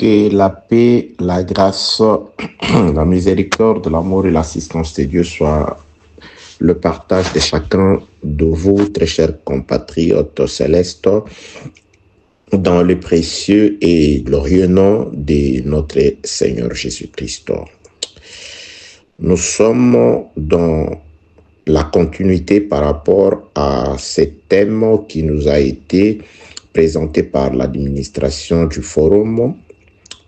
Que la paix, la grâce, la miséricorde, l'amour et l'assistance de Dieu soient le partage de chacun de vous, très chers compatriotes célestes, dans le précieux et glorieux nom de notre Seigneur Jésus-Christ. Nous sommes dans la continuité par rapport à ce thème qui nous a été présenté par l'administration du forum,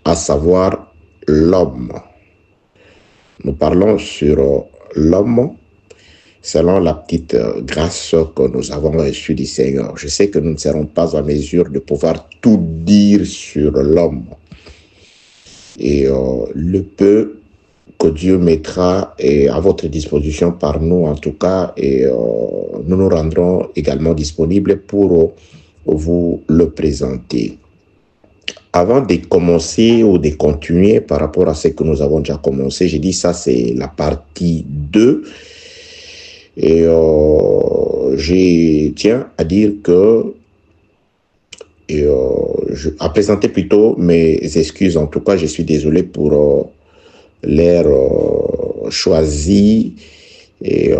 à savoir l'homme. Nous parlons sur l'homme selon la petite grâce que nous avons reçue du Seigneur. Je sais que nous ne serons pas en mesure de pouvoir tout dire sur l'homme. Et le peu que Dieu mettra à votre disposition par nous, en tout cas, et nous nous rendrons également disponibles pour vous le présenter. Avant de commencer ou de continuer par rapport à ce que nous avons déjà commencé, j'ai dit ça c'est la partie 2. Et je tiens à dire que, à présenter plutôt mes excuses. En tout cas, je suis désolé pour l'air choisi. Et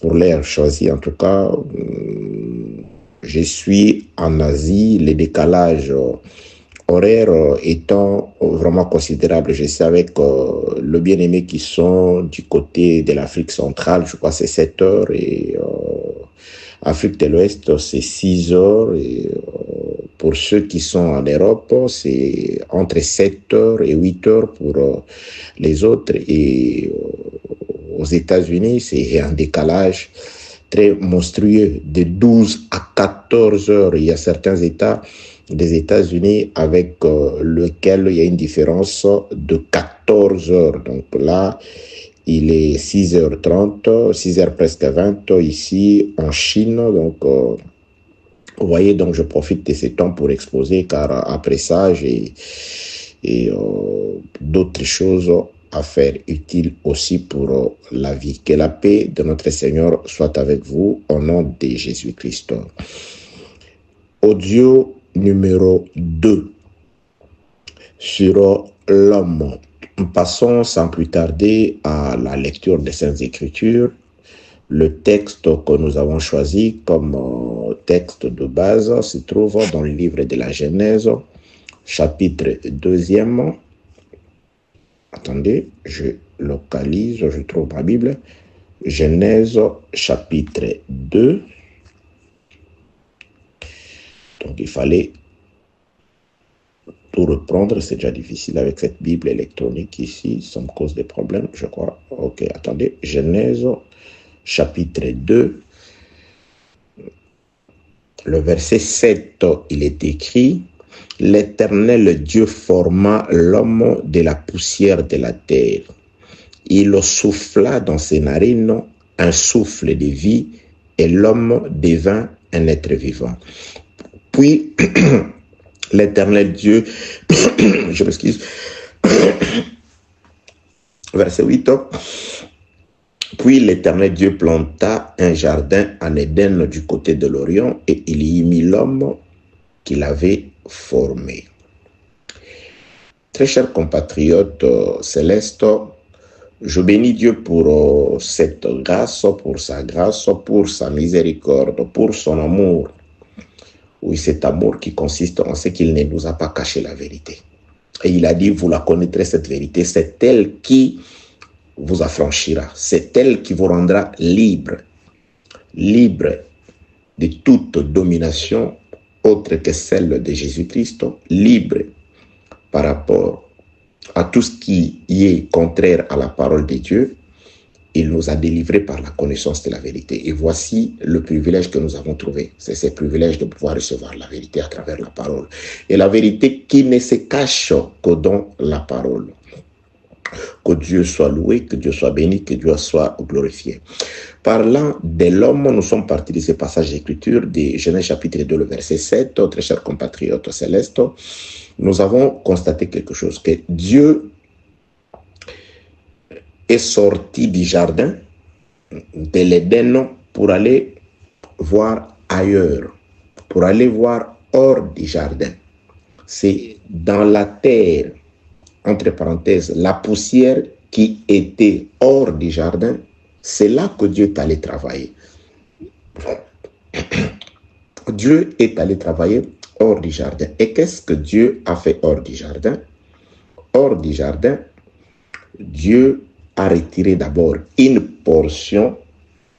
pour l'air choisi, en tout cas, je suis en Asie, le décalage horaire étant vraiment considérable. Je sais avec le bien-aimé qui sont du côté de l'Afrique centrale, je crois que c'est 7 heures, et Afrique de l'Ouest, c'est 6 heures, et pour ceux qui sont en Europe, c'est entre 7 heures et 8 heures pour les autres, et aux États-Unis, c'est un décalage très monstrueux de 12 à 14 heures. Il y a certains États des États-Unis avec lequel il y a une différence de 14 heures. Donc là, il est 6h30, 6h presque 20 ici en Chine. Donc, vous voyez, donc je profite de ce temps pour exposer, car après ça, j'ai d'autres choses à faire utiles aussi pour la vie. Que la paix de notre Seigneur soit avec vous au nom de Jésus-Christ. Audio numéro 2 sur l'homme. Passons sans plus tarder à la lecture des Saintes Écritures. Le texte que nous avons choisi comme texte de base se trouve dans le livre de la Genèse, chapitre 2e. Attendez, je localise, je trouve ma Bible. Genèse, chapitre 2. Donc, il fallait tout reprendre. C'est déjà difficile avec cette Bible électronique ici. Ça me cause des problèmes, je crois. Ok, attendez. Genèse, chapitre 2. Le verset 7, il est écrit: « L'Éternel Dieu forma l'homme de la poussière de la terre. Il souffla dans ses narines un souffle de vie, et l'homme devint un être vivant. » Puis, l'Éternel Dieu, je m'excuse, verset 8, puis l'Éternel Dieu planta un jardin en Éden du côté de l'Orient, et il y mit l'homme qu'il avait formé. Très chers compatriotes célestes, je bénis Dieu pour cette grâce, pour sa miséricorde, pour son amour. Oui, cet amour qui consiste en ce qu'il ne nous a pas caché la vérité. Et il a dit, vous la connaîtrez cette vérité, c'est elle qui vous affranchira, c'est elle qui vous rendra libre, libre de toute domination autre que celle de Jésus-Christ, libre par rapport à tout ce qui est contraire à la parole de Dieu. Il nous a délivrés par la connaissance de la vérité. Et voici le privilège que nous avons trouvé. C'est ce privilège de pouvoir recevoir la vérité à travers la parole. Et la vérité qui ne se cache que dans la parole. Que Dieu soit loué, que Dieu soit béni, que Dieu soit glorifié. Parlant de l'homme, nous sommes partis de ce passage d'écriture de Genèse chapitre 2, le verset 7. Très chers compatriotes célestes, nous avons constaté quelque chose, que Dieu est sorti du jardin de l'Éden pour aller voir ailleurs, pour aller voir hors du jardin. c'est dans la terre, entre parenthèses, la poussière qui était hors du jardin, c'est là que Dieu est allé travailler. Dieu est allé travailler hors du jardin. Et qu'est-ce que Dieu a fait hors du jardin? Hors du jardin, Dieu a retiré d'abord une portion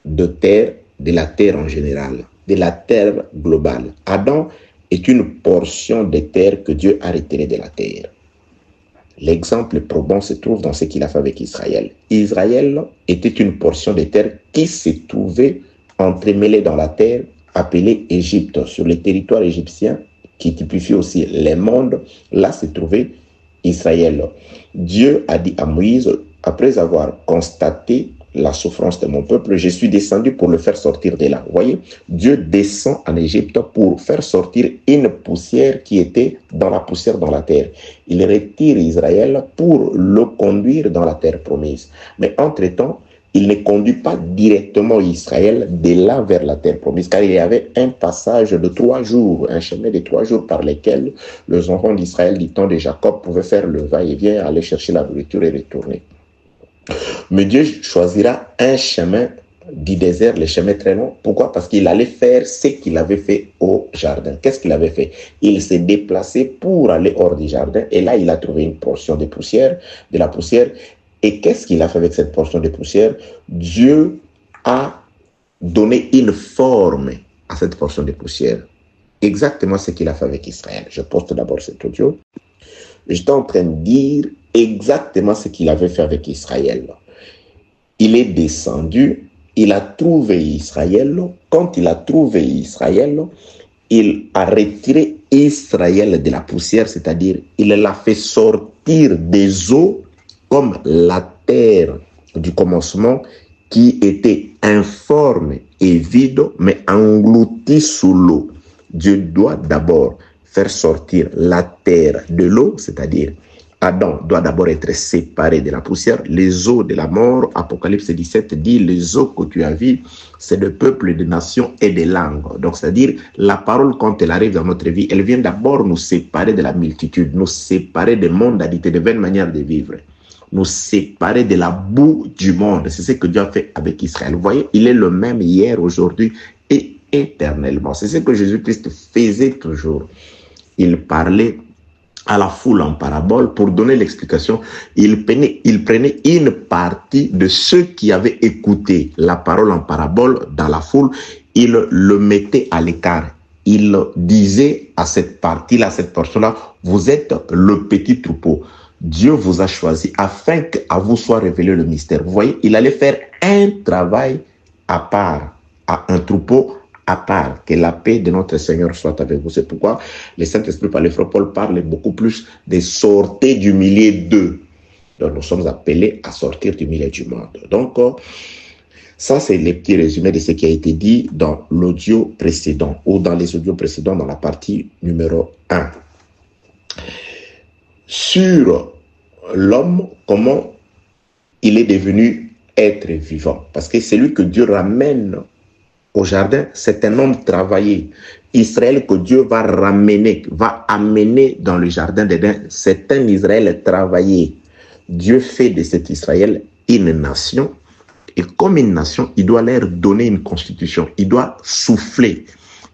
de terre, de la terre en général, de la terre globale. Adam est une portion de terre que Dieu a retirée de la terre. L'exemple probant se trouve dans ce qu'il a fait avec Israël. Israël était une portion de terre qui se trouvait entremêlée dans la terre appelée Égypte, sur le territoire égyptien qui typifie aussi les mondes. Là se trouvait Israël. Dieu a dit à Moïse, après avoir constaté la souffrance de mon peuple, je suis descendu pour le faire sortir de là. Vous voyez, Dieu descend en Égypte pour faire sortir une poussière qui était dans la poussière dans la terre. Il retire Israël pour le conduire dans la terre promise. Mais entre-temps, il ne conduit pas directement Israël de là vers la terre promise, car il y avait un passage de 3 jours, un chemin de 3 jours par lesquels les enfants d'Israël du temps de Jacob pouvaient faire le va-et-vient, aller chercher la nourriture et retourner. Mais Dieu choisira un chemin du désert, le chemin très long. Pourquoi? Parce qu'il allait faire ce qu'il avait fait au jardin. Qu'est-ce qu'il avait fait? Il s'est déplacé pour aller hors du jardin et là, il a trouvé une portion de poussière, de la poussière. Et qu'est-ce qu'il a fait avec cette portion de poussière? Dieu a donné une forme à cette portion de poussière. Exactement ce qu'il a fait avec Israël. Je poste d'abord cet audio. J'étais en train de dire exactement ce qu'il avait fait avec Israël. Il est descendu, il a trouvé Israël. Quand il a trouvé Israël, il a retiré Israël de la poussière, c'est-à-dire il l'a fait sortir des eaux comme la terre du commencement qui était informe et vide, mais engloutie sous l'eau. Dieu doit d'abord faire sortir la terre de l'eau, c'est-à-dire Adam doit d'abord être séparé de la poussière. Les eaux de la mort, Apocalypse 17 dit, les eaux que tu as vues, c'est de peuples, de nations et de langues. Donc, c'est-à-dire, la parole, quand elle arrive dans notre vie, elle vient d'abord nous séparer de la multitude, nous séparer des mondanités, de vaines manières de vivre, nous séparer de la boue du monde. C'est ce que Dieu a fait avec Israël. Vous voyez, il est le même hier, aujourd'hui et éternellement. C'est ce que Jésus-Christ faisait toujours. Il parlait à la foule en parabole pour donner l'explication. Il prenait une partie de ceux qui avaient écouté la parole en parabole dans la foule, il le mettait à l'écart. Il disait à cette partie-là, à cette portion-là, vous êtes le petit troupeau. Dieu vous a choisi afin qu'à vous soit révélé le mystère. Vous voyez, il allait faire un travail à part, à un troupeau à part. Que la paix de notre Seigneur soit avec vous. C'est pourquoi le Saint-Esprit par le frère Paul parle beaucoup plus de sortir du milieu d'eux. Donc nous sommes appelés à sortir du milieu du monde. Donc ça c'est les petits résumés de ce qui a été dit dans l'audio précédent ou dans les audios précédents dans la partie numéro 1. Sur l'homme, comment il est devenu être vivant. Parce que celui que Dieu ramène au jardin, c'est un homme travaillé. Israël que Dieu va ramener, va amener dans le jardin d'Éden, c'est un Israël travaillé. Dieu fait de cet Israël une nation. Et comme une nation, il doit leur donner une constitution. Il doit souffler.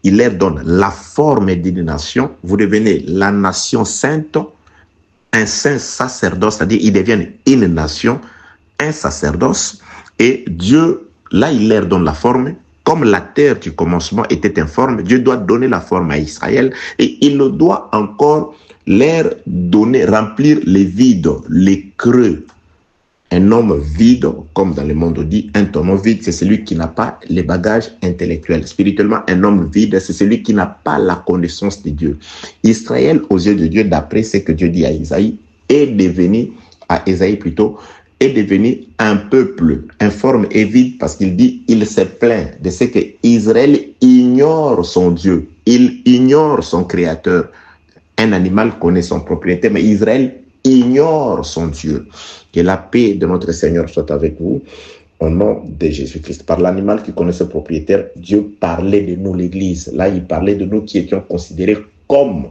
Il leur donne la forme d'une nation. Vous devenez la nation sainte, un saint sacerdoce, c'est-à-dire ils deviennent une nation, un sacerdoce. Et Dieu, là, il leur donne la forme. Comme la terre du commencement était informe, Dieu doit donner la forme à Israël et il doit encore leur donner, remplir les vides, les creux. Un homme vide, comme dans le monde dit, un tonneau vide, c'est celui qui n'a pas les bagages intellectuels. Spirituellement, un homme vide, c'est celui qui n'a pas la connaissance de Dieu. Israël, aux yeux de Dieu, d'après ce que Dieu dit à Isaïe, est devenu un peuple informe et vide parce qu'il dit, il se plaint de ce que Israël ignore son Dieu, il ignore son créateur. Un animal connaît son propriétaire, mais Israël ignore son Dieu. Que la paix de notre Seigneur soit avec vous au nom de Jésus-Christ. Par l'animal qui connaît son propriétaire, Dieu parlait de nous, l'Église. Là, il parlait de nous qui étions considérés comme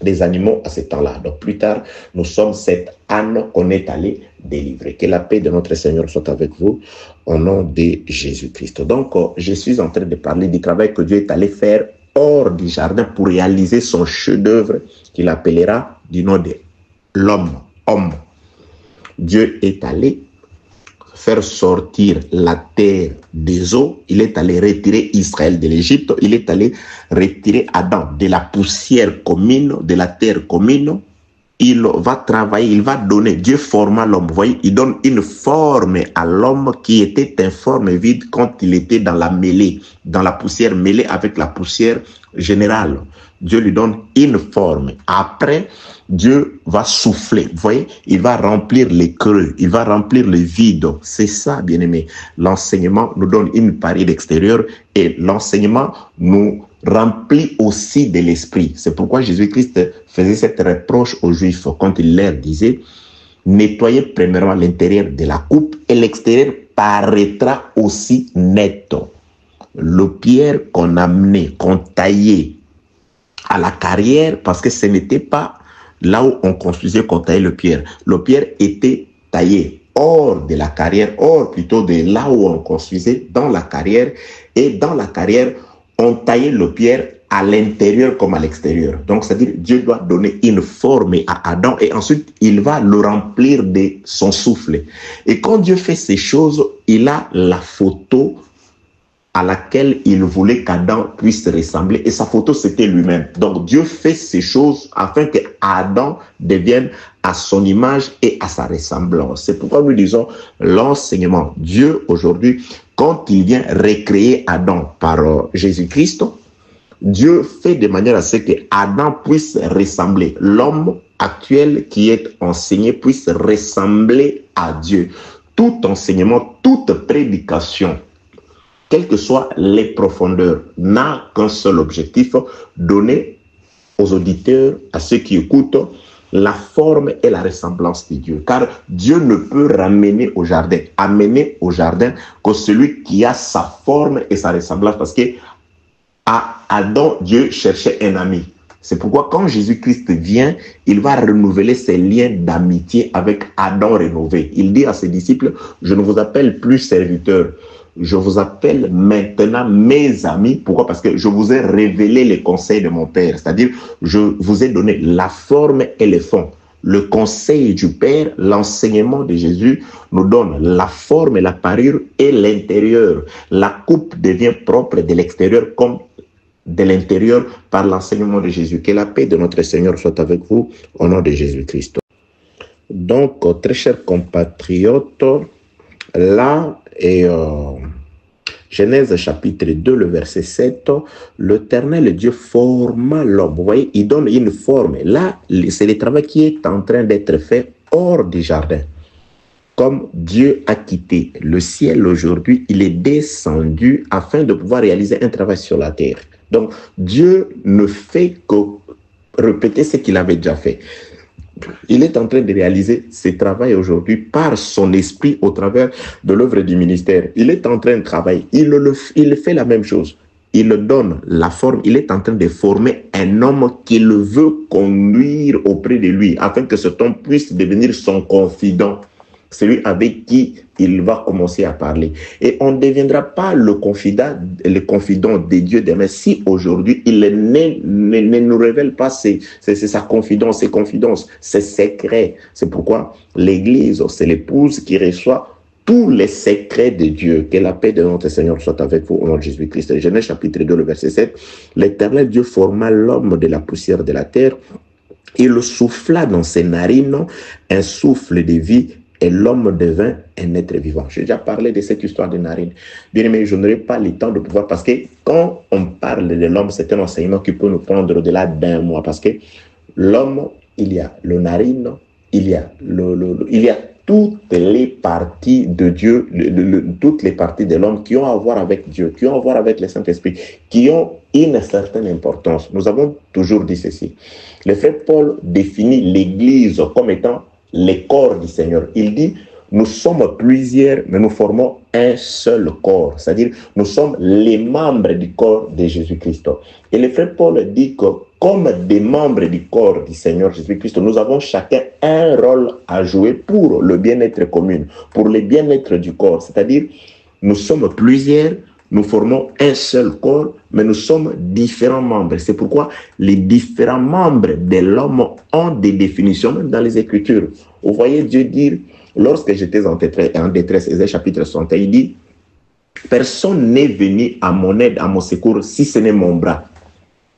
des animaux à ce temps-là. Donc plus tard, nous sommes cet âne qu'on est allé délivrer. Que la paix de notre Seigneur soit avec vous au nom de Jésus-Christ. Donc je suis en train de parler du travail que Dieu est allé faire hors du jardin pour réaliser son chef-d'œuvre qu'il appellera du nom de l'homme, homme. Dieu est allé faire sortir la terre des eaux, il est allé retirer Israël de l'Égypte, il est allé retirer Adam de la poussière commune, de la terre commune. Il va travailler, il va donner, Dieu forma l'homme, vous voyez, il donne une forme à l'homme qui était informe, vide quand il était dans la mêlée, dans la poussière mêlée avec la poussière générale. Dieu lui donne une forme. Après, Dieu va souffler, vous voyez, il va remplir les creux, il va remplir le vide. C'est ça, bien-aimé. L'enseignement nous donne une partie d'extérieur et l'enseignement nous remplit aussi de l'esprit. C'est pourquoi Jésus-Christ faisait cette reproche aux Juifs quand il leur disait « Nettoyez premièrement l'intérieur de la coupe et l'extérieur paraîtra aussi net. » Le pierre qu'on amenait, qu'on taillait à la carrière, parce que ce n'était pas là où on construisait qu'on taillait le pierre. Le pierre était taillé hors de la carrière, hors plutôt de là où on construisait, dans la carrière. Et dans la carrière, on taillait le pierre à l'intérieur comme à l'extérieur. Donc, c'est-à-dire, Dieu doit donner une forme à Adam et ensuite, il va le remplir de son souffle. Et quand Dieu fait ces choses, il a la photo à laquelle il voulait qu'Adam puisse ressembler. Et sa photo, c'était lui-même. Donc, Dieu fait ces choses afin que Adam devienne à son image et à sa ressemblance. C'est pourquoi nous disons l'enseignement. Dieu, aujourd'hui, quand il vient recréer Adam par Jésus-Christ, Dieu fait de manière à ce que Adam puisse ressembler. L'homme actuel qui est enseigné puisse ressembler à Dieu. Tout enseignement, toute prédication, quelles que soient les profondeurs, n'a qu'un seul objectif, donner aux auditeurs, à ceux qui écoutent, la forme et la ressemblance de Dieu. Car Dieu ne peut amener au jardin que celui qui a sa forme et sa ressemblance. Parce que à Adam, Dieu cherchait un ami. C'est pourquoi quand Jésus-Christ vient, il va renouveler ses liens d'amitié avec Adam rénové. Il dit à ses disciples, je ne vous appelle plus serviteurs, je vous appelle maintenant mes amis. Pourquoi? Parce que je vous ai révélé les conseils de mon Père. C'est-à-dire, je vous ai donné la forme et le fond. Le conseil du Père, l'enseignement de Jésus nous donne la forme et la parure et l'intérieur. La coupe devient propre de l'extérieur comme de l'intérieur par l'enseignement de Jésus. Que la paix de notre Seigneur soit avec vous au nom de Jésus-Christ. Donc, très chers compatriotes, là, et Genèse chapitre 2, le verset 7, l'Éternel Dieu forma l'homme. Vous voyez, il donne une forme. Là, c'est le travail qui est en train d'être fait hors du jardin. Comme Dieu a quitté le ciel aujourd'hui, il est descendu afin de pouvoir réaliser un travail sur la terre. Donc, Dieu ne fait que répéter ce qu'il avait déjà fait. Il est en train de réaliser ce travail aujourd'hui par son esprit au travers de l'œuvre du ministère. Il est en train de travailler. Il fait la même chose. Il donne la forme. Il est en train de former un homme qu'il veut conduire auprès de lui afin que cet homme puisse devenir son confident, celui avec qui il va commencer à parler. Et on ne deviendra pas le confident de Dieu demain si aujourd'hui il ne nous révèle pas sa confidence, ses confidences, ses secrets. C'est pourquoi l'Église, c'est l'épouse qui reçoit tous les secrets de Dieu. Que la paix de notre Seigneur soit avec vous au nom de Jésus-Christ. Genèse chapitre 2, le verset 7. L'Éternel Dieu forma l'homme de la poussière de la terre. Il souffla dans ses narines un souffle de vie et l'homme devint un être vivant. J'ai déjà parlé de cette histoire de narines. Bien aimé, je n'aurai pas le temps de pouvoir, parce que quand on parle de l'homme, c'est un enseignement qui peut nous prendre au-delà d'un mois, parce que l'homme, il y a le narine, il y a toutes les parties de Dieu, toutes les parties de l'homme qui ont à voir avec Dieu, qui ont à voir avec le Saint-Esprit, qui ont une certaine importance. Nous avons toujours dit ceci. Le frère Paul définit l'Église comme étant les corps du Seigneur. Il dit, nous sommes plusieurs, mais nous formons un seul corps. C'est-à-dire, nous sommes les membres du corps de Jésus-Christ. Et le frère Paul dit que comme des membres du corps du Seigneur Jésus-Christ, nous avons chacun un rôle à jouer pour le bien-être commun, pour le bien-être du corps. C'est-à-dire, nous sommes plusieurs, nous formons un seul corps, mais nous sommes différents membres. C'est pourquoi les différents membres de l'homme ont des définitions, même dans les Écritures. Vous voyez Dieu dire, lorsque j'étais en détresse, Ésaïe chapitre 61, il dit, personne n'est venu à mon aide, à mon secours, si ce n'est mon bras.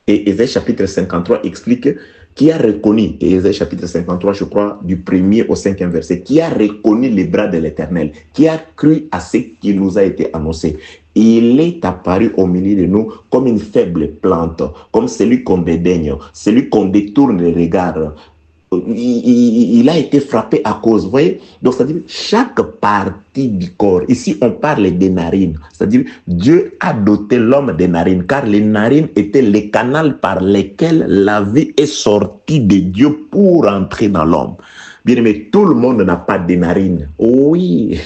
Et Ésaïe chapitre 53 explique qui a reconnu, et Ésaïe chapitre 53, je crois, du 1er au 5e verset, qui a reconnu les bras de l'Éternel, qui a cru à ce qui nous a été annoncé. Il est apparu au milieu de nous comme une faible plante, comme celui qu'on dédaigne, celui qu'on détourne le regard. Il a été frappé à cause, vous voyez. Donc, c'est-à-dire, chaque partie du corps, ici on parle des narines, c'est-à-dire, Dieu a doté l'homme des narines, car les narines étaient les canaux par lesquels la vie est sortie de Dieu pour entrer dans l'homme. Bien aimé, tout le monde n'a pas de narines. Oui,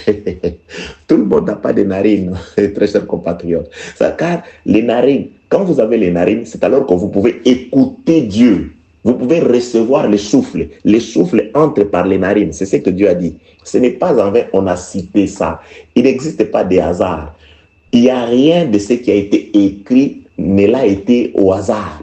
tout le monde n'a pas de narines, très chers compatriotes. Car les narines, quand vous avez les narines, c'est alors que vous pouvez écouter Dieu. Vous pouvez recevoir le souffle. Le souffle entre par les narines. C'est ce que Dieu a dit. Ce n'est pas en vain on a cité ça. Il n'existe pas de hasard. Il n'y a rien de ce qui a été écrit ne l'a été au hasard.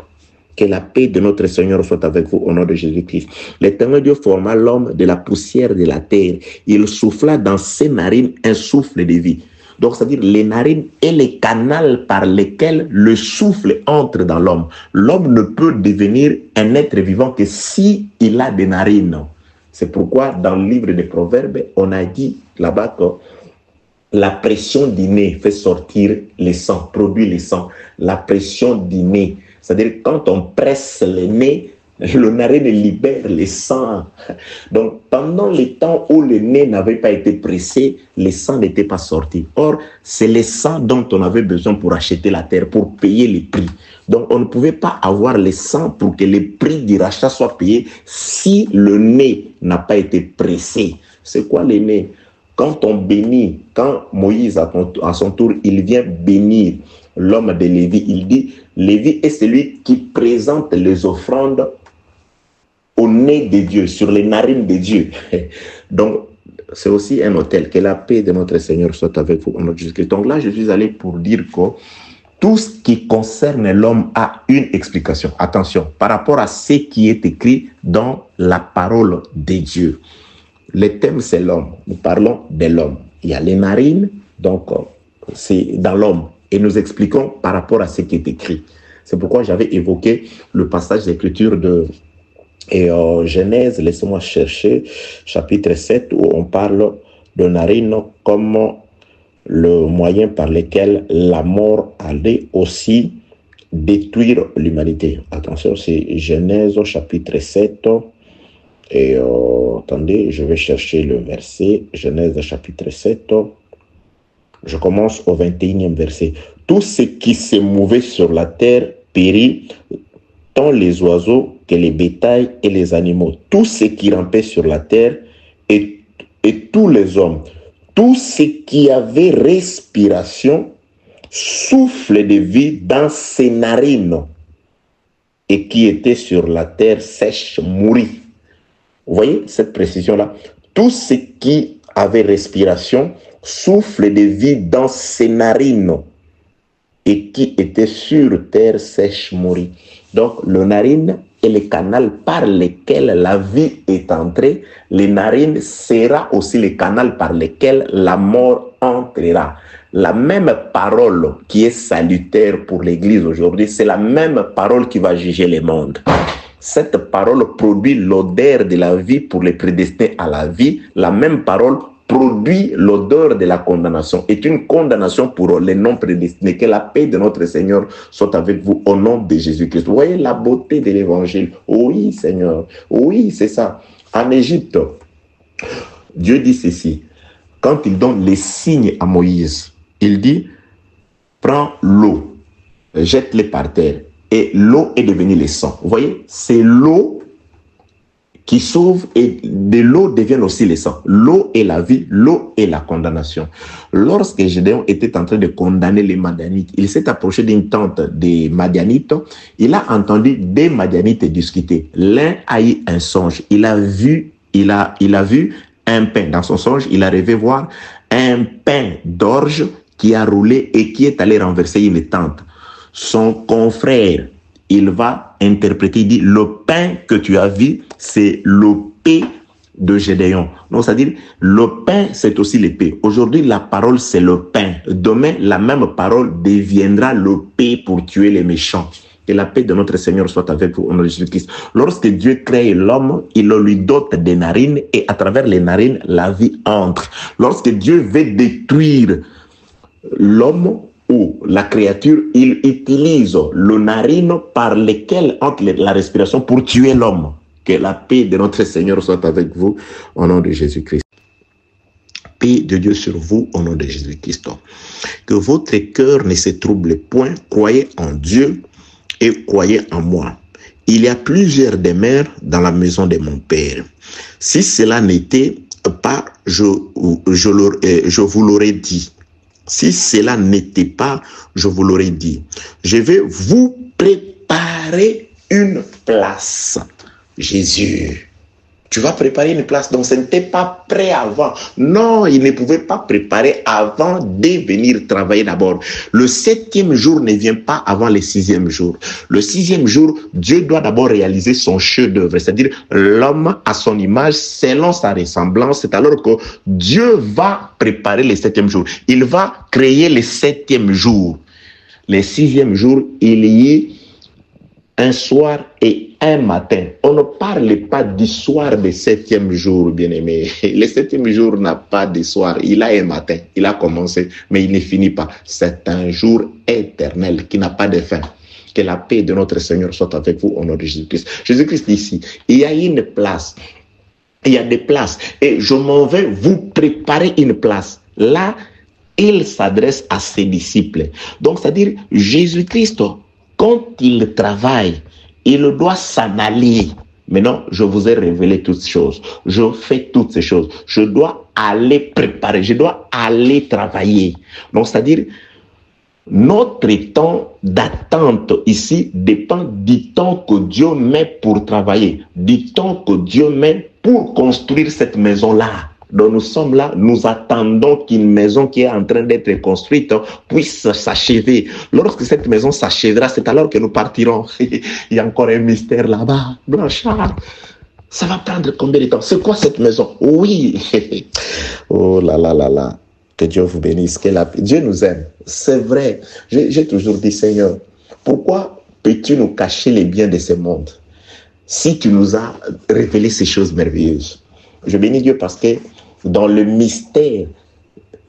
Que la paix de notre Seigneur soit avec vous au nom de Jésus-Christ. L'Éternel Dieu forma l'homme de la poussière de la terre. Il souffla dans ses narines un souffle de vie. Donc, c'est-à-dire les narines et les canaux par lesquels le souffle entre dans l'homme. L'homme ne peut devenir un être vivant que si il a des narines. C'est pourquoi dans le livre des Proverbes, on a dit là-bas que la pression du nez fait sortir le sang, produit le sang. La pression du nez, c'est-à-dire quand on presse le nez, le narine libère le sang. Donc, pendant le temps où le nez n'avait pas été pressé, le sang n'était pas sorti. Or, c'est le sang dont on avait besoin pour acheter la terre, pour payer les prix. Donc, on ne pouvait pas avoir le sang pour que le prix du rachat soit payé si le nez n'a pas été pressé. C'est quoi le nez? Quand on bénit, quand Moïse, à son tour, il vient bénir l'homme de Lévi, il dit, Lévi est celui qui présente les offrandes au nez de Dieu, sur les narines de Dieu. Donc, c'est aussi un autel. Que la paix de notre Seigneur soit avec vous, notre Jésus-Christ. Donc là, je suis allé pour dire que tout ce qui concerne l'homme a une explication. Attention, par rapport à ce qui est écrit dans la parole de Dieu. Le thème, c'est l'homme. Nous parlons de l'homme. Il y a les narines, donc c'est dans l'homme. Et nous expliquons par rapport à ce qui est écrit. C'est pourquoi j'avais évoqué le passage d'écriture de Genèse, laissez-moi chercher, chapitre 7, où on parle de narines comme le moyen par lequel la mort allait aussi détruire l'humanité. Attention, c'est Genèse chapitre 7. Et attendez, je vais chercher le verset. Genèse chapitre 7. Je commence au 21e verset. Tout ce qui se mouvait sur la terre périt, tant les oiseaux que les bétails et les animaux. Tout ce qui rampait sur la terre et tous les hommes. Tout ce qui avait respiration, souffle de vie dans ses narines et qui était sur la terre sèche mourit. Vous voyez cette précision-là? Tout ce qui avait respiration, souffle de vie dans ses narines et qui était sur terre sèche mourit. Donc, le narine est le canal par lequel la vie est entrée. Les narines sera aussi le canal par lequel la mort entrera. La même parole qui est salutaire pour l'Église aujourd'hui, c'est la même parole qui va juger le monde. Cette parole produit l'odeur de la vie pour les prédestinés à la vie. La même parole produit l'odeur de la condamnation. Est une condamnation pour les non prédestinés. Que la paix de notre Seigneur soit avec vous au nom de Jésus-Christ. Vous voyez la beauté de l'évangile? Oui, Seigneur. Oui, c'est ça. En Égypte, Dieu dit ceci. Quand il donne les signes à Moïse, il dit, prends l'eau, jette-les par terre. Et l'eau est devenue le sang. Vous voyez, c'est l'eau qui sauve et de l'eau deviennent aussi le sang. L'eau est la vie, l'eau est la condamnation. Lorsque Gédéon était en train de condamner les Madianites, il s'est approché d'une tente des Madianites, il a entendu des Madianites discuter. L'un a eu un songe, il a vu un pain. Dans son songe, il a rêvé voir un pain d'orge qui a roulé et qui est allé renverser une tente. Son confrère, il va interpréter, il dit, le pain que tu as vu, c'est l'épée de Gédéon. Donc, c'est-à-dire, le pain, c'est aussi l'épée. Aujourd'hui, la parole, c'est le pain. Demain, la même parole deviendra l'épée pour tuer les méchants. Que la paix de notre Seigneur soit avec vous, au nom de Jésus-Christ. Lorsque Dieu crée l'homme, il lui dote des narines et à travers les narines, la vie entre. Lorsque Dieu veut détruire l'homme ou la créature, il utilise le narine par lesquelles entre la respiration pour tuer l'homme. Que la paix de notre Seigneur soit avec vous, au nom de Jésus-Christ. Paix de Dieu sur vous, au nom de Jésus-Christ. Que votre cœur ne se trouble point, croyez en Dieu et croyez en moi. Il y a plusieurs demeures dans la maison de mon Père. Si cela n'était pas, je vous l'aurais dit. Si cela n'était pas, je vous l'aurais dit. Je vais vous préparer une place. Jésus, tu vas préparer une place. Donc, ce n'était pas prêt avant. Non, il ne pouvait pas préparer avant de venir travailler d'abord. Le 7e jour ne vient pas avant le 6e jour. Le 6e jour, Dieu doit d'abord réaliser son chef-d'œuvre, c'est-à-dire l'homme à son image, selon sa ressemblance. C'est alors que Dieu va préparer le 7e jour. Il va créer le 7e jour. Le 6e jour, il y a un soir et un matin. On ne parle pas du soir du 7e jour, bien-aimé. Le 7e jour n'a pas de soir. Il a un matin. Il a commencé, mais il ne finit pas. C'est un jour éternel qui n'a pas de fin. Que la paix de notre Seigneur soit avec vous au nom de Jésus-Christ. Jésus-Christ dit ici, il y a une place. Il y a des places. Et je m'en vais vous préparer une place. Là, il s'adresse à ses disciples. Donc, c'est-à-dire, Jésus-Christ, quand il travaille, il doit s'en aller. Maintenant, je vous ai révélé toutes ces choses. Je fais toutes ces choses. Je dois aller préparer. Je dois aller travailler. Donc, c'est-à-dire, notre temps d'attente ici dépend du temps que Dieu met pour travailler, du temps que Dieu met pour construire cette maison-là. Donc nous sommes là, nous attendons qu'une maison qui est en train d'être construite puisse s'achever. Lorsque cette maison s'achèvera, c'est alors que nous partirons. Il y a encore un mystère là-bas. Blanchard, ça va prendre combien de temps? C'est quoi cette maison? Oui. Oh là là là là. Que Dieu vous bénisse. Que Dieu nous aime. C'est vrai. J'ai toujours dit, Seigneur, pourquoi peux-tu nous cacher les biens de ce monde si tu nous as révélé ces choses merveilleuses? Je bénis Dieu parce que dans le mystère,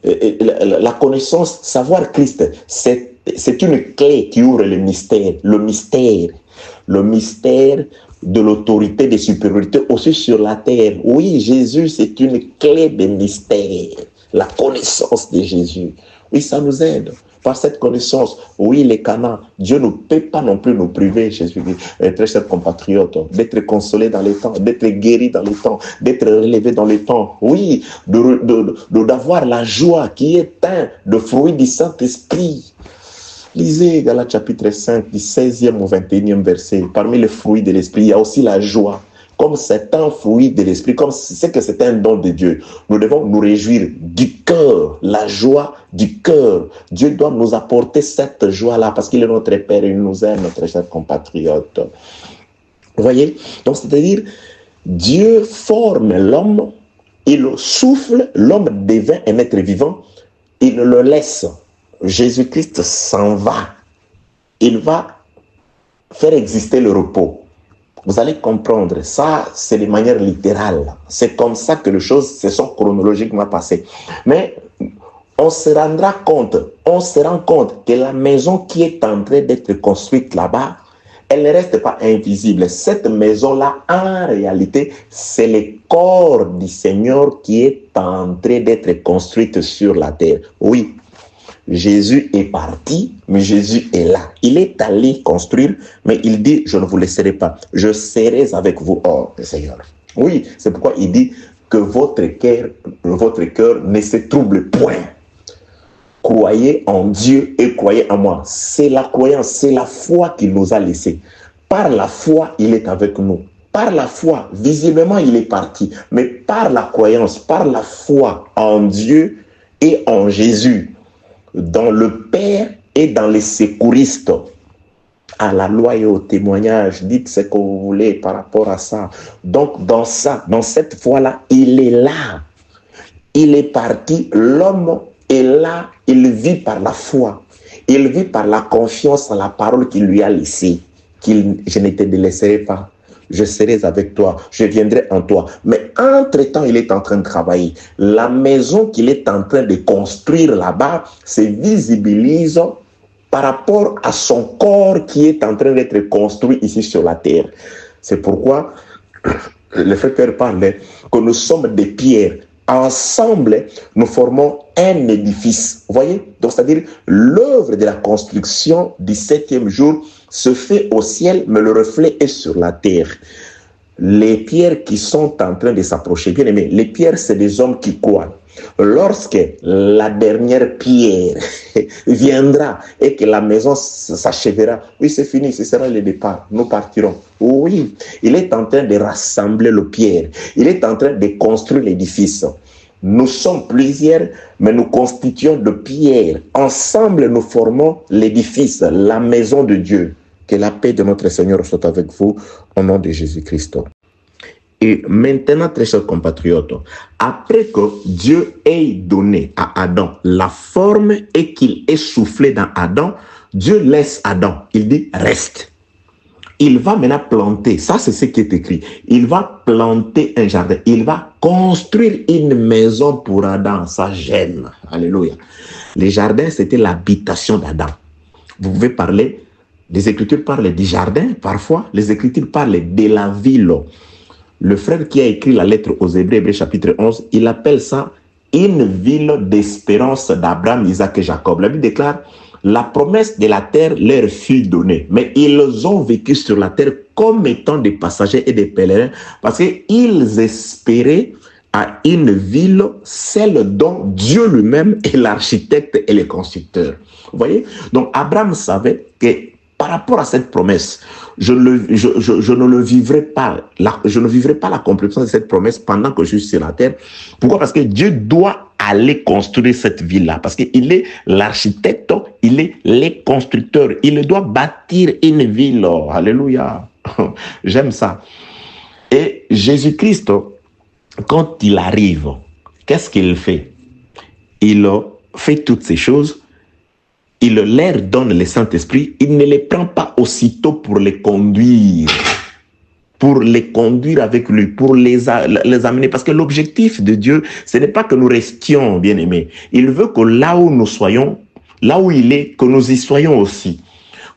la connaissance, savoir Christ, c'est une clé qui ouvre le mystère. Le mystère de l'autorité, des supériorités aussi sur la terre. Oui, Jésus, c'est une clé de mystère. La connaissance de Jésus. Oui, ça nous aide. Par cette connaissance, oui, les canons, Dieu ne peut pas non plus nous priver, Jésus, très chers compatriotes, d'être consolés dans les temps, d'être guéris dans les temps, d'être relevés dans les temps. Oui, d'avoir la joie qui est un de fruit du Saint-Esprit. Lisez Galates chapitre 5, du 16e au 21e verset. Parmi les fruits de l'Esprit, il y a aussi la joie. Comme c'est un fruit de l'Esprit, comme c'est que c'est un don de Dieu, nous devons nous réjouir du cœur, la joie du cœur. Dieu doit nous apporter cette joie-là parce qu'il est notre Père et il nous aime, notre cher compatriote. Vous voyez? Donc, c'est-à-dire, Dieu forme l'homme, il souffle, l'homme devient un être vivant, il le laisse. Jésus-Christ s'en va. Il va faire exister le repos. Vous allez comprendre, ça c'est de manière littérale. C'est comme ça que les choses se sont chronologiquement passées. Mais on se rendra compte, on se rend compte que la maison qui est en train d'être construite là-bas, elle ne reste pas invisible. Cette maison-là, en réalité, c'est le corps du Seigneur qui est en train d'être construite sur la terre. Oui. Jésus est parti, mais Jésus est là. Il est allé construire, mais il dit, je ne vous laisserai pas. Je serai avec vous, oh Seigneur. Oui, c'est pourquoi il dit que votre cœur ne se trouble point. Croyez en Dieu et croyez en moi. C'est la croyance, c'est la foi qu'il nous a laissé. Par la foi, il est avec nous. Par la foi, visiblement, il est parti. Mais par la croyance, par la foi en Dieu et en Jésus, dans le Père et dans les secouristes, à la loi et au témoignage, dites ce que vous voulez par rapport à ça. Donc, dans cette foi-là, il est là. Il est parti, l'homme est là, il vit par la foi. Il vit par la confiance en la parole qu'il lui a laissée. Je ne te délaisserai pas. Je serai avec toi, je viendrai en toi. Mais entre-temps, il est en train de travailler. La maison qu'il est en train de construire là-bas se visibilise par rapport à son corps qui est en train d'être construit ici sur la terre. C'est pourquoi le frère Pierre parlait que nous sommes des pierres. Ensemble, nous formons un édifice. Vous voyez? Donc, c'est-à-dire, l'œuvre de la construction du 7e jour se fait au ciel, mais le reflet est sur la terre. Les pierres qui sont en train de s'approcher, bien aimé, les pierres, c'est des hommes qui croient. Lorsque la dernière pierre viendra et que la maison s'achèvera, oui, c'est fini, ce sera le départ, nous partirons. Oui, il est en train de rassembler les pierres, il est en train de construire l'édifice. Nous sommes plusieurs, mais nous constituons de pierres. Ensemble, nous formons l'édifice, la maison de Dieu. Que la paix de notre Seigneur soit avec vous, au nom de Jésus-Christ. Et maintenant, très chers compatriotes, après que Dieu ait donné à Adam la forme et qu'il ait soufflé dans Adam, Dieu laisse Adam. Il dit, reste. Il va maintenant planter, ça c'est ce qui est écrit, il va planter un jardin, il va construire une maison pour Adam, ça gêne. Alléluia. Les jardins, c'était l'habitation d'Adam. Vous pouvez parler, les Écritures parlent du jardin, parfois, les Écritures parlent de la ville. Le frère qui a écrit la lettre aux Hébreux, Hébreux chapitre 11, il appelle ça une ville d'espérance d'Abraham, Isaac et Jacob. La Bible déclare, la promesse de la terre leur fut donnée, mais ils ont vécu sur la terre comme étant des passagers et des pèlerins, parce qu'ils espéraient à une ville, celle dont Dieu lui-même est l'architecte et le constructeur. Vous voyez? Donc Abraham savait que par rapport à cette promesse, je ne vivrai pas l'accomplissement de cette promesse pendant que je suis sur la terre. Pourquoi? Parce que Dieu doit aller construire cette ville-là. Parce qu'il est l'architecte, il est le constructeur. Il doit bâtir une ville. Alléluia. J'aime ça. Et Jésus-Christ, quand il arrive, qu'est-ce qu'il fait? Il fait toutes ces choses. Il leur donne le Saint-Esprit, il ne les prend pas aussitôt pour les conduire avec lui, pour les amener. Parce que l'objectif de Dieu, ce n'est pas que nous restions bien-aimés. Il veut que là où nous soyons, là où il est, que nous y soyons aussi,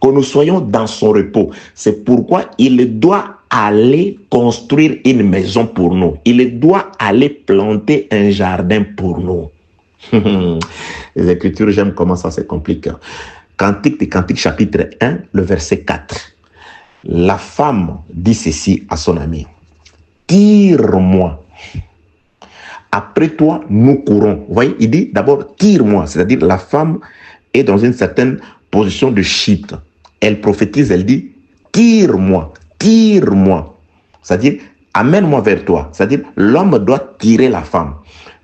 que nous soyons dans son repos. C'est pourquoi il doit aller construire une maison pour nous. Il doit aller planter un jardin pour nous. Les Écritures, j'aime comment ça se complique. Cantique des Cantiques, chapitre 1, le verset 4. La femme dit ceci à son ami. Tire-moi. Après toi, nous courons. Vous voyez, il dit d'abord tire-moi. C'est-à-dire la femme est dans une certaine position de chute. Elle prophétise, elle dit tire-moi, tire-moi. C'est-à-dire amène-moi vers toi. C'est-à-dire l'homme doit tirer la femme.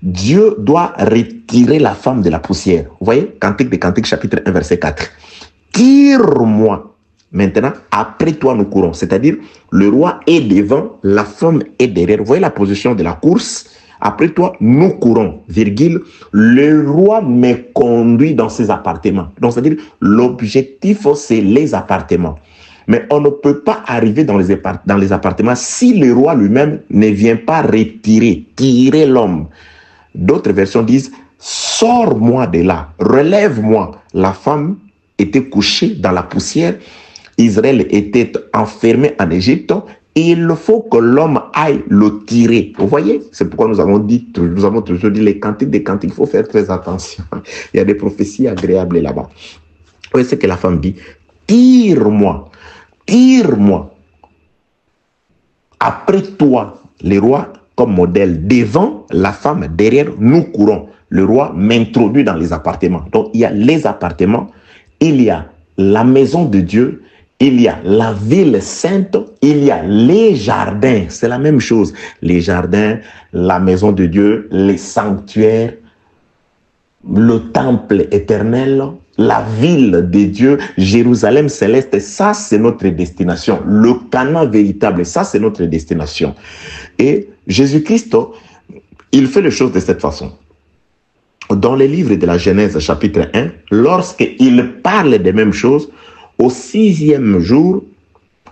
Dieu doit retirer la femme de la poussière. Vous voyez, Cantique des Cantiques, chapitre 1, verset 4. Tire-moi. Maintenant, après toi, nous courons. C'est-à-dire, le roi est devant, la femme est derrière. Vous voyez la position de la course? Après toi, nous courons, virgule. Le roi me conduit dans ses appartements. Donc, c'est-à-dire, l'objectif, c'est les appartements. Mais on ne peut pas arriver dans les appartements si le roi lui-même ne vient pas tirer l'homme. D'autres versions disent, sors-moi de là, relève-moi. La femme était couchée dans la poussière, Israël était enfermé en Égypte, et il faut que l'homme aille le tirer. Vous voyez? C'est pourquoi nous avons toujours dit les cantiques des cantiques, il faut faire très attention. Il y a des prophéties agréables là-bas. Vous voyez ce que la femme dit? Tire-moi, tire-moi. Après toi, les rois comme modèle devant, la femme derrière, nous courons. Le roi m'introduit dans les appartements. Donc, il y a les appartements, il y a la maison de Dieu, il y a la ville sainte, il y a les jardins. C'est la même chose. Les jardins, la maison de Dieu, les sanctuaires, le temple éternel, la ville de Dieu, Jérusalem céleste. Ça, c'est notre destination. Le Canaan véritable, ça, c'est notre destination. Et Jésus-Christ, il fait les choses de cette façon. Dans les livres de la Genèse, chapitre 1, lorsqu'il parle des mêmes choses, au 6e jour,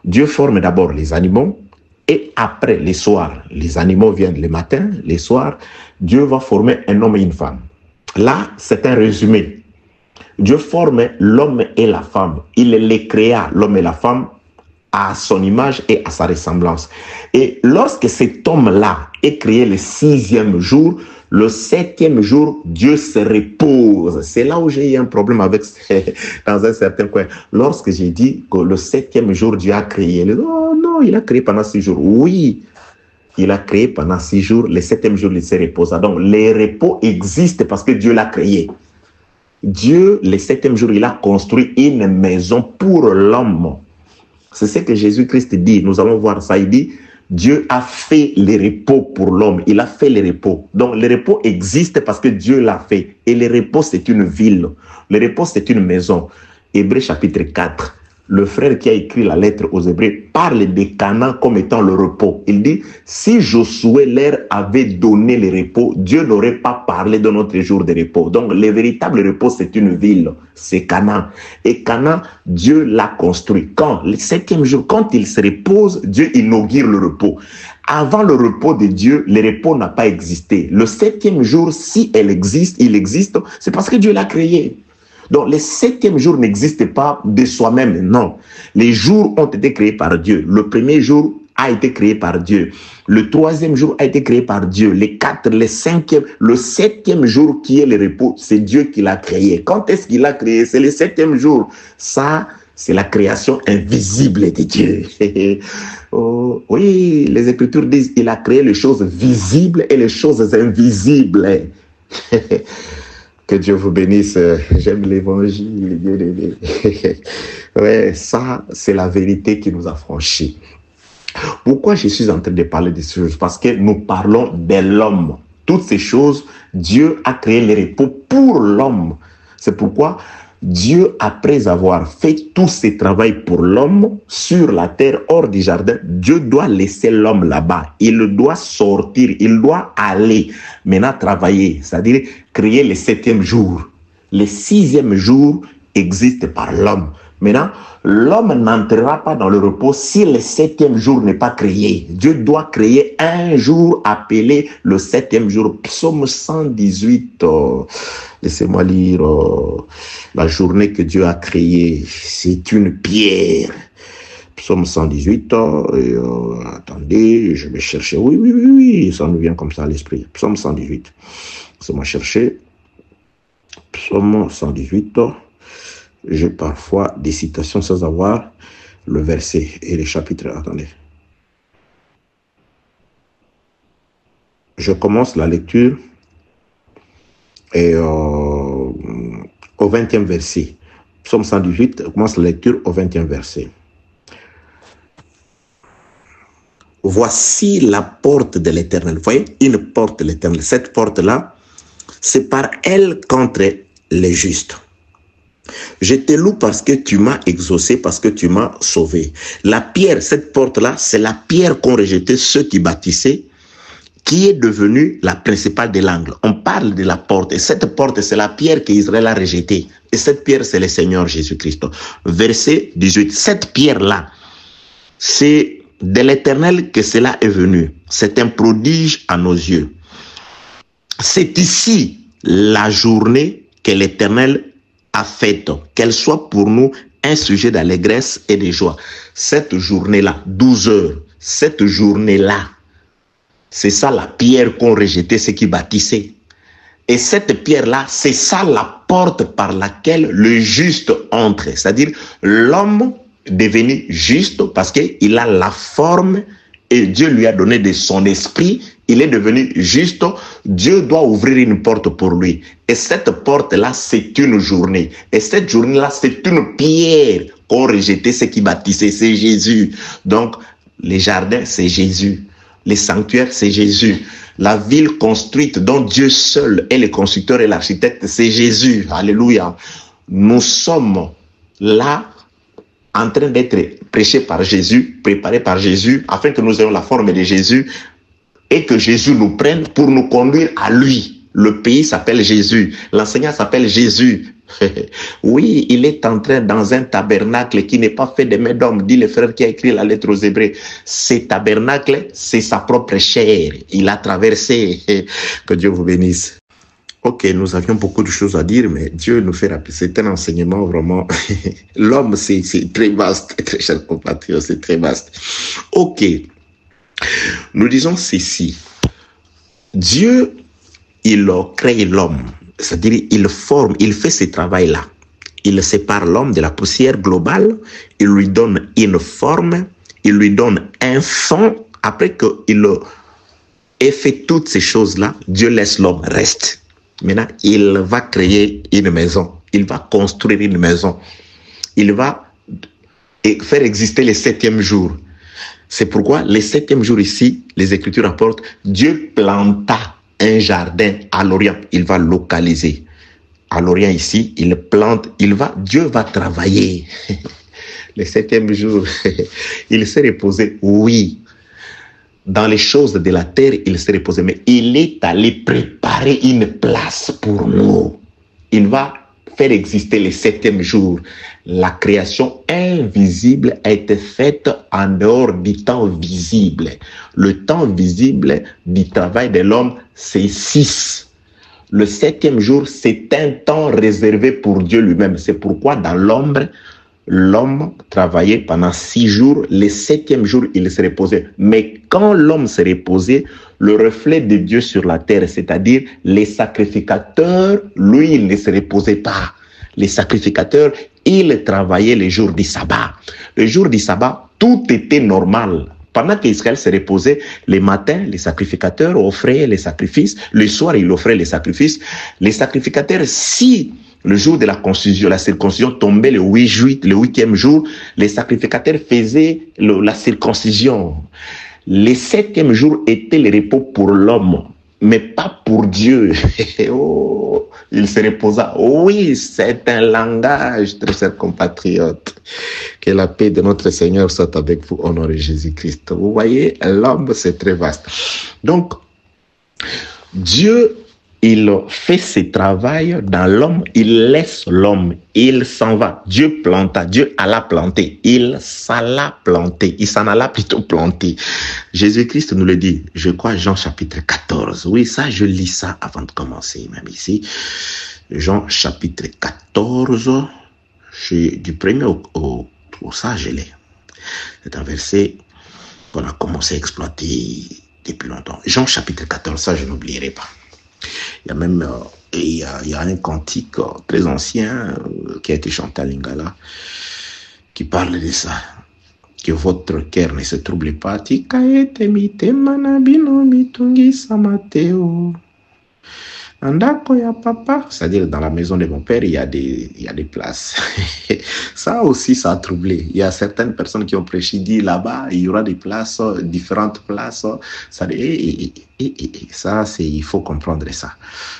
Dieu forme d'abord les animaux, et après, les soirs, les animaux viennent le matin, les soirs, Dieu va former un homme et une femme. Là, c'est un résumé. Dieu forme l'homme et la femme. Il les créa, l'homme et la femme, à son image et à sa ressemblance. Et lorsque cet homme-là est créé le 6e jour, le 7e jour, Dieu se repose. C'est là où j'ai eu un problème avec, dans un certain coin. Lorsque j'ai dit que le 7e jour, Dieu a créé. Il dit, oh non, il a créé pendant 6 jours. Oui, il a créé pendant 6 jours. Le 7e jour, il se reposa. Donc, les repos existent parce que Dieu l'a créé. Dieu, le 7e jour, il a construit une maison pour l'homme. C'est ce que Jésus-Christ dit. Nous allons voir ça. Il dit, Dieu a fait les repos pour l'homme. Il a fait les repos. Donc, le repos existe parce que Dieu l'a fait. Et le repos, c'est une ville. Le repos, c'est une maison. Hébreux chapitre 4. Le frère qui a écrit la lettre aux Hébreux parle de Canaan comme étant le repos. Il dit, si Josué leur avait donné le repos, Dieu n'aurait pas parlé de notre jour de repos. Donc, le véritable repos, c'est une ville. C'est Canaan. Et Canaan, Dieu l'a construit. Quand? Le 7e jour, quand il se repose, Dieu inaugure le repos. Avant le repos de Dieu, le repos n'a pas existé. Le 7e jour, si il existe, c'est parce que Dieu l'a créé. Donc, le 7e jour n'existe pas de soi-même, non. Les jours ont été créés par Dieu. Le premier jour a été créé par Dieu. Le 3e jour a été créé par Dieu. Les 4, le 5e, le 7e jour qui est le repos, c'est Dieu qui l'a créé. Quand est-ce qu'il l'a créé? C'est le 7e jour. Ça, c'est la création invisible de Dieu. Oh, oui, les Écritures disent qu'il a créé les choses visibles et les choses invisibles. Que Dieu vous bénisse. J'aime l'évangile. Ouais, ça, c'est la vérité qui nous a franchis. Pourquoi je suis en train de parler de ces choses? Parce que nous parlons de l'homme. Toutes ces choses, Dieu a créé le repos pour l'homme. C'est pourquoi Dieu, après avoir fait tout ce travail pour l'homme sur la terre, hors du jardin, Dieu doit laisser l'homme là-bas. Il doit sortir, il doit aller maintenant travailler, c'est-à-dire créer le 7e jour. Le 6e jour existe par l'homme. Maintenant, l'homme n'entrera pas dans le repos si le 7e jour n'est pas créé. Dieu doit créer un jour appelé le 7e jour. Psaume 118. Laissez-moi lire la journée que Dieu a créée. C'est une pierre. Psaume 118. Attendez, je vais chercher. Oui, ça nous vient comme ça à l'esprit. Psaume 118. Laissez-moi chercher. Psaume 118. J'ai parfois des citations sans avoir le verset et le chapitre. Attendez. Je commence la lecture et au 20e verset. Psaume 118, je commence la lecture au 20e verset. Voici la porte de l'Éternel. Vous voyez, une porte de l'Éternel. Cette porte-là, c'est par elle qu'entrent les justes. Je te loue parce que tu m'as exaucé, parce que tu m'as sauvé. La pierre, cette porte-là, c'est la pierre qu'ont rejeté ceux qui bâtissaient, qui est devenue la principale de l'angle. On parle de la porte, et cette porte, c'est la pierre qu'Israël a rejetée. Et cette pierre, c'est le Seigneur Jésus-Christ. Verset 18, cette pierre-là, c'est de l'Éternel que cela est venu. C'est un prodige à nos yeux. C'est ici la journée que l'Éternel a faite, qu'elle soit pour nous un sujet d'allégresse et de joie. Cette journée-là, 12 heures, cette journée-là, c'est ça la pierre qu'ont rejeté ceux qui bâtissaient. Et cette pierre-là, c'est ça la porte par laquelle le juste entre. C'est-à-dire l'homme devenu juste parce qu'il a la forme et Dieu lui a donné de son esprit, il est devenu juste. Dieu doit ouvrir une porte pour lui. Et cette porte-là, c'est une journée. Et cette journée-là, c'est une pierre qu'ont rejeté ceux qui bâtissaient, c'est Jésus. Donc, les jardins, c'est Jésus. Les sanctuaires, c'est Jésus. La ville construite dont Dieu seul est le constructeur et l'architecte, c'est Jésus. Alléluia. Nous sommes là en train d'être prêchés par Jésus, préparés par Jésus, afin que nous ayons la forme de Jésus et que Jésus nous prenne pour nous conduire à lui. Le pays s'appelle Jésus. L'enseignant s'appelle Jésus. Oui, il est entré dans un tabernacle qui n'est pas fait de mains d'homme, dit le frère qui a écrit la lettre aux Hébreux. Ce tabernacle, c'est sa propre chair. Il a traversé. Que Dieu vous bénisse. Ok, nous avions beaucoup de choses à dire, mais Dieu nous fait rappeler. C'est un enseignement vraiment. L'homme, c'est très vaste, très cher compatriotes, c'est très vaste. Ok, nous disons ceci. Dieu, il crée l'homme. C'est-à-dire, il forme, il fait ce travail-là. Il sépare l'homme de la poussière globale, il lui donne une forme, il lui donne un fond. Après qu'il ait fait toutes ces choses-là, Dieu laisse l'homme reste. Maintenant, il va créer une maison. Il va construire une maison. Il va faire exister le 7e jour. C'est pourquoi le 7e jour ici, les Écritures rapportent, Dieu planta un jardin à l'Orient. Il va localiser. À l'Orient ici, il plante, Dieu va travailler. Le 7e jour, il s'est reposé, oui. Dans les choses de la terre, il s'est reposé, mais il est allé préparer une place pour nous. Il va faire exister le 7e jour. La création invisible a été faite en dehors du temps visible. Le temps visible du travail de l'homme, c'est 6. Le 7e jour, c'est un temps réservé pour Dieu lui-même. C'est pourquoi dans l'ombre, l'homme travaillait pendant 6 jours. Le 7e jour, il se reposait. Mais quand l'homme se reposait, le reflet de Dieu sur la terre, c'est-à-dire les sacrificateurs, lui, il ne se reposait pas. Les sacrificateurs, ils travaillaient les jours du sabbat. Le jour du sabbat, tout était normal. Pendant qu'Israël se reposait, les matins, les sacrificateurs offraient les sacrifices. Le soir, ils offraient les sacrifices. Les sacrificateurs, si le jour de la circoncision tombait le 8e jour, les sacrificateurs faisaient la circoncision. Le 7e jour était le repos pour l'homme, mais pas pour Dieu. Oh, il se reposa. Oui, c'est un langage, très chers compatriotes. Que la paix de notre Seigneur soit avec vous au nom de Jésus-Christ. Vous voyez, l'homme, c'est très vaste. Donc, Dieu, il fait ce travail dans l'homme, il laisse l'homme, il s'en va. Dieu planta, Dieu alla planter, il s'alla planter, il s'en alla plutôt planter. Jésus-Christ nous le dit, je crois Jean chapitre 14. Oui, ça, je lis ça avant de commencer, même ici. Jean chapitre 14, du premier au ça, je l'ai. C'est un verset qu'on a commencé à exploiter depuis longtemps. Jean chapitre 14, ça, je n'oublierai pas. Il y a même il y a un cantique très ancien qui a été chanté à Lingala qui parle de ça. Que votre cœur ne se trouble pas. C'est-à-dire dans la maison de mon père, il y a des places. Ça aussi, ça a troublé. Il y a certaines personnes qui ont prêché, dit là-bas, il y aura des places, différentes places. Ça, il faut comprendre ça.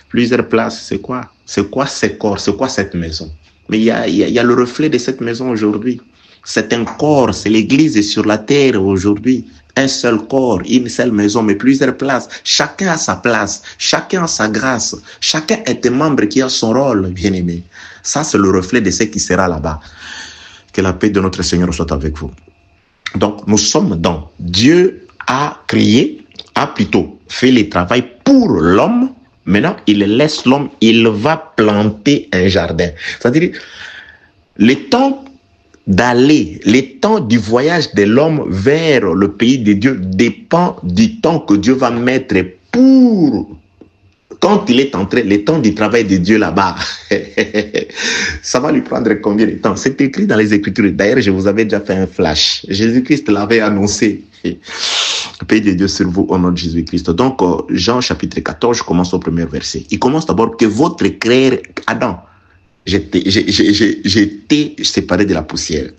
Plusieurs places, c'est quoi? C'est quoi ces corps? C'est quoi cette maison? Mais il y a le reflet de cette maison aujourd'hui. C'est un corps, c'est l'église sur la terre aujourd'hui. Un seul corps, une seule maison, mais plusieurs places. Chacun a sa place, chacun a sa grâce, chacun est un membre qui a son rôle, bien-aimé. Ça, c'est le reflet de ce qui sera là-bas. Que la paix de notre Seigneur soit avec vous. Donc, nous sommes dans Dieu a créé, a plutôt fait le travail pour l'homme. Maintenant, il laisse l'homme, il va planter un jardin. C'est-à-dire, le temps du voyage de l'homme vers le pays de Dieu dépend du temps que Dieu va mettre pour, quand il est entré, le temps du travail de Dieu là-bas. Ça va lui prendre combien de temps? C'est écrit dans les Écritures. D'ailleurs, je vous avais déjà fait un flash. Jésus-Christ l'avait annoncé. Paix de Dieu sur vous au nom de Jésus-Christ. Donc, Jean chapitre 14, je commence au premier verset. Il commence d'abord que votre frère Adam, j'étais séparé de la poussière.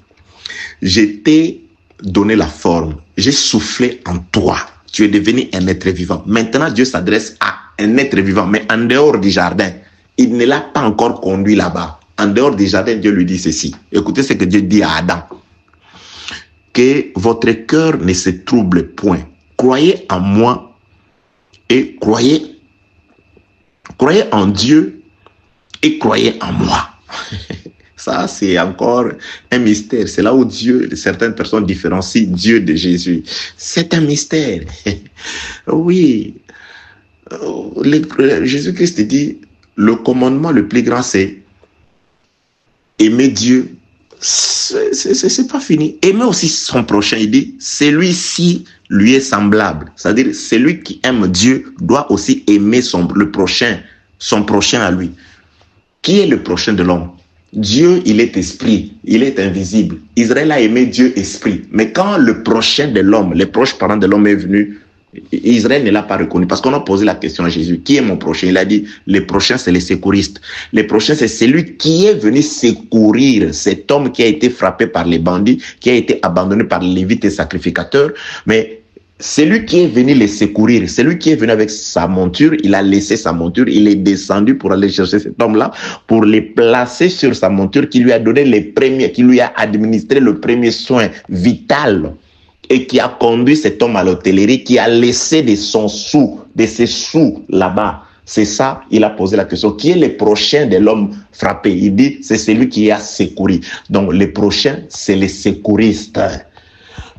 J'étais donné la forme. J'ai soufflé en toi. Tu es devenu un être vivant. Maintenant, Dieu s'adresse à un être vivant, mais en dehors du jardin. Il ne l'a pas encore conduit là-bas. En dehors du jardin, Dieu lui dit ceci. Écoutez ce que Dieu dit à Adam. Que votre cœur ne se trouble point. Croyez en moi et croyez en Dieu et croyez en moi. Ça, c'est encore un mystère. C'est là où certaines personnes différencient Dieu de Jésus. C'est un mystère. Oui. Jésus-Christ dit, le commandement le plus grand, c'est aimer Dieu. C'est pas fini. Aimer aussi son prochain. Il dit, celui-ci lui est semblable. C'est-à-dire, celui qui aime Dieu doit aussi aimer son prochain à lui. Qui est le prochain de l'homme? Dieu, il est esprit, il est invisible. Israël a aimé Dieu esprit. Mais quand le prochain de l'homme, les proches parents de l'homme est venu, Israël ne l'a pas reconnu. Parce qu'on a posé la question à Jésus. Qui est mon prochain? Il a dit, les prochains, c'est les secouristes. Les prochains, c'est celui qui est venu secourir cet homme qui a été frappé par les bandits, qui a été abandonné par les lévites et sacrificateurs. Mais celui qui est venu les secourir, celui qui est venu avec sa monture, il a laissé sa monture, il est descendu pour aller chercher cet homme-là, pour les placer sur sa monture, qui lui a donné les premiers, qui lui a administré le premier soin vital et qui a conduit cet homme à l'hôtellerie, qui a laissé de ses sous là-bas. C'est ça, il a posé la question. Qui est le prochain de l'homme frappé? Il dit, c'est celui qui a secouru. Donc, le prochain, c'est les secouristes.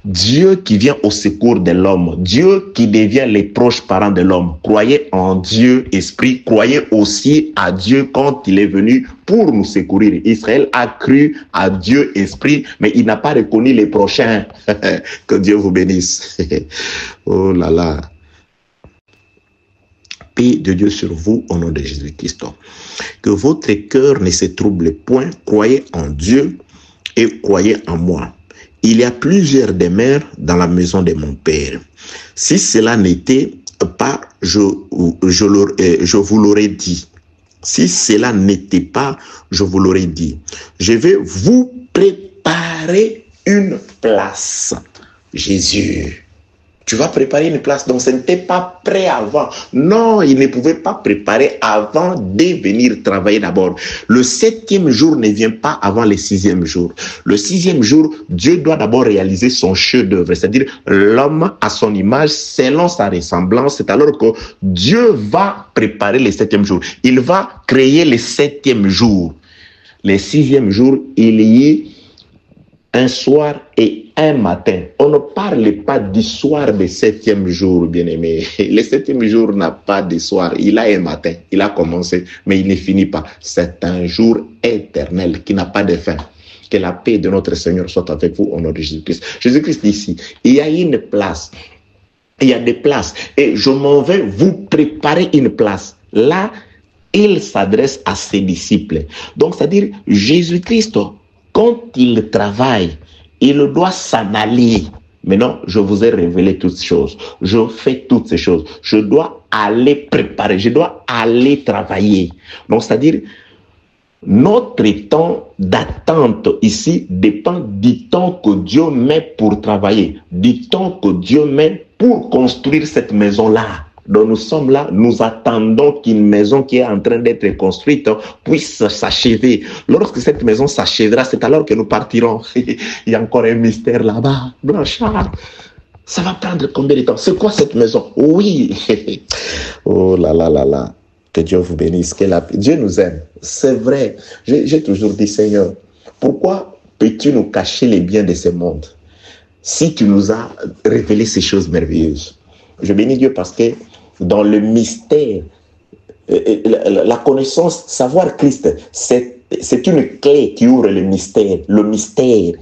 Dieu qui vient au secours de l'homme, Dieu qui devient les proches parents de l'homme. Croyez en Dieu, esprit, croyez aussi à Dieu quand il est venu pour nous secourir. Israël a cru à Dieu, esprit, mais il n'a pas reconnu les prochains. Que Dieu vous bénisse. Oh là là. Paix de Dieu sur vous au nom de Jésus-Christ. Que votre cœur ne se trouble point, croyez en Dieu et croyez en moi. Il y a plusieurs demeures dans la maison de mon Père. Si cela n'était pas, je vous l'aurais dit. Si cela n'était pas, je vous l'aurais dit. Je vais vous préparer une place. Jésus. Tu vas préparer une place. Donc, ce n'était pas prêt avant. Non, il ne pouvait pas préparer avant de venir travailler d'abord. Le 7e jour ne vient pas avant le 6e jour. Le 6e jour, Dieu doit d'abord réaliser son chef-d'œuvre, c'est-à-dire l'homme à son image, selon sa ressemblance. C'est alors que Dieu va préparer le 7e jour. Il va créer le 7e jour. Le 6e jour, il y a un soir et un matin. On ne parle pas du soir du 7e jour, bien-aimé. Le 7e jour n'a pas de soir. Il a un matin. Il a commencé, mais il ne finit pas. C'est un jour éternel qui n'a pas de fin. Que la paix de notre Seigneur soit avec vous au nom de Jésus-Christ. Jésus-Christ dit ici, il y a une place. Il y a des places. Et je m'en vais vous préparer une place. Là, il s'adresse à ses disciples. Donc, c'est-à-dire, Jésus-Christ, quand il travaille, il doit s'en aller. Maintenant, je vous ai révélé toutes ces choses. Je fais toutes ces choses. Je dois aller préparer. Je dois aller travailler. Donc, c'est-à-dire, notre temps d'attente ici dépend du temps que Dieu met pour travailler, du temps que Dieu met pour construire cette maison-là. Donc nous sommes là, nous attendons qu'une maison qui est en train d'être construite puisse s'achever. Lorsque cette maison s'achèvera, c'est alors que nous partirons. Il y a encore un mystère là-bas. Blanchard, ça va prendre combien de temps? C'est quoi cette maison? Oui. Oh là là là là. Que Dieu vous bénisse. Que Dieu nous aime. C'est vrai. J'ai toujours dit, Seigneur, pourquoi peux-tu nous cacher les biens de ce monde si tu nous as révélé ces choses merveilleuses? Je bénis Dieu parce que dans le mystère, la connaissance, savoir Christ, c'est une clé qui ouvre le mystère. Le mystère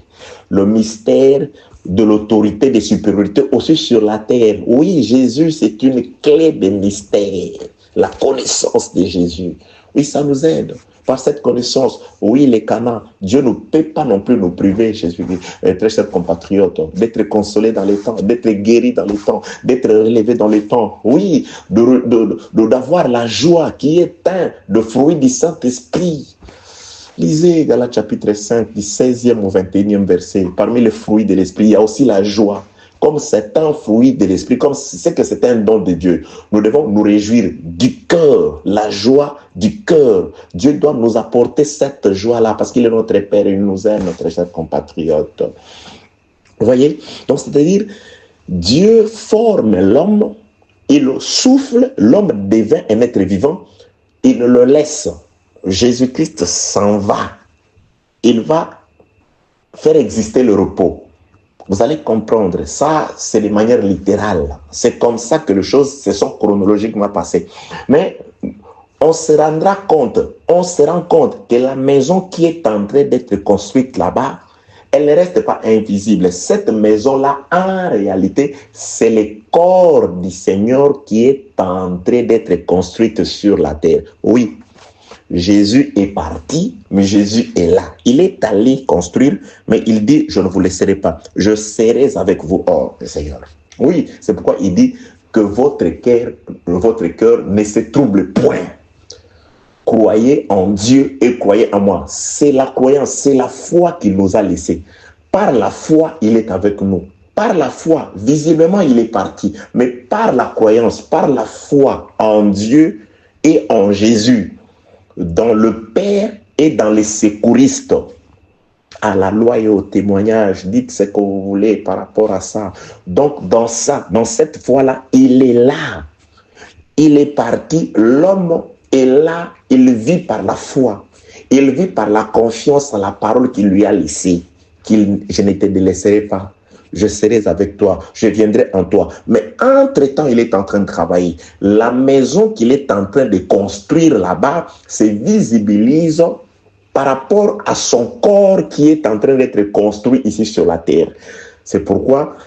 de l'autorité, des supériorités aussi sur la terre. Oui, Jésus, c'est une clé de mystère. La connaissance de Jésus. Oui, ça nous aide. Par cette connaissance, oui, les canards, Dieu ne peut pas non plus nous priver, Jésus, très chers compatriotes, d'être consolés dans les temps, d'être guéris dans les temps, d'être relevés dans les temps. Oui, d'avoir la joie qui est un de fruit du Saint-Esprit. Lisez Galates chapitre 5, du 16e au 21e verset. Parmi les fruits de l'Esprit, il y a aussi la joie. Comme c'est un fruit de l'Esprit, comme c'est que c'est un don de Dieu, nous devons nous réjouir du cœur, la joie du cœur. Dieu doit nous apporter cette joie-là parce qu'il est notre Père et il nous aime, notre cher compatriote. Vous voyez? Donc, c'est-à-dire, Dieu forme l'homme, il souffle, l'homme devient un être vivant, il le laisse. Jésus-Christ s'en va. Il va faire exister le repos. Vous allez comprendre, ça c'est de manière littérale. C'est comme ça que les choses se sont chronologiquement passées. Mais on se rend compte que la maison qui est en train d'être construite là-bas, elle ne reste pas invisible. Cette maison-là, en réalité, c'est le corps du Seigneur qui est en train d'être construite sur la terre. Oui. Jésus est parti, mais Jésus est là. Il est allé construire, mais il dit, je ne vous laisserai pas. Je serai avec vous, oh Seigneur. Oui, c'est pourquoi il dit que votre cœur ne se trouble point. Croyez en Dieu et croyez en moi. C'est la croyance, c'est la foi qu'il nous a laissé. Par la foi, il est avec nous. Par la foi, visiblement, il est parti. Mais par la croyance, par la foi en Dieu et en Jésus, dans le Père et dans les secouristes, à la loi et au témoignage, dites ce que vous voulez par rapport à ça. Donc, dans cette foi-là, il est là. Il est parti, l'homme est là, il vit par la foi. Il vit par la confiance en la parole qu'il lui a laissée. Je ne te délaisserai pas. Je serai avec toi, je viendrai en toi. Mais entre-temps, il est en train de travailler. La maison qu'il est en train de construire là-bas se visibilise par rapport à son corps qui est en train d'être construit ici sur la terre. C'est pourquoi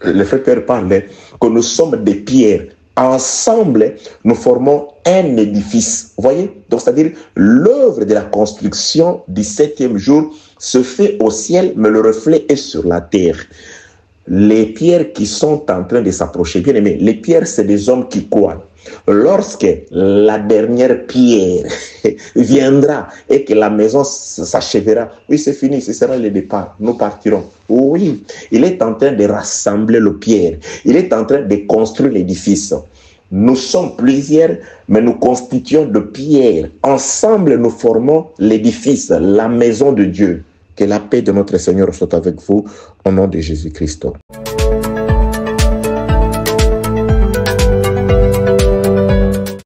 le frère Pierre parlait que nous sommes des pierres. Ensemble, nous formons un édifice. Vous voyez? Donc, c'est-à-dire, l'œuvre de la construction du 7e jour se fait au ciel, mais le reflet est sur la terre. Les pierres qui sont en train de s'approcher, bien aimé, les pierres, c'est des hommes qui croient. Lorsque la dernière pierre viendra et que la maison s'achèvera, oui, c'est fini, ce sera le départ, nous partirons. Oui, il est en train de rassembler les pierres, il est en train de construire l'édifice. Nous sommes plusieurs, mais nous constituons de pierres. Ensemble, nous formons l'édifice, la maison de Dieu. Que la paix de notre Seigneur soit avec vous, au nom de Jésus-Christ.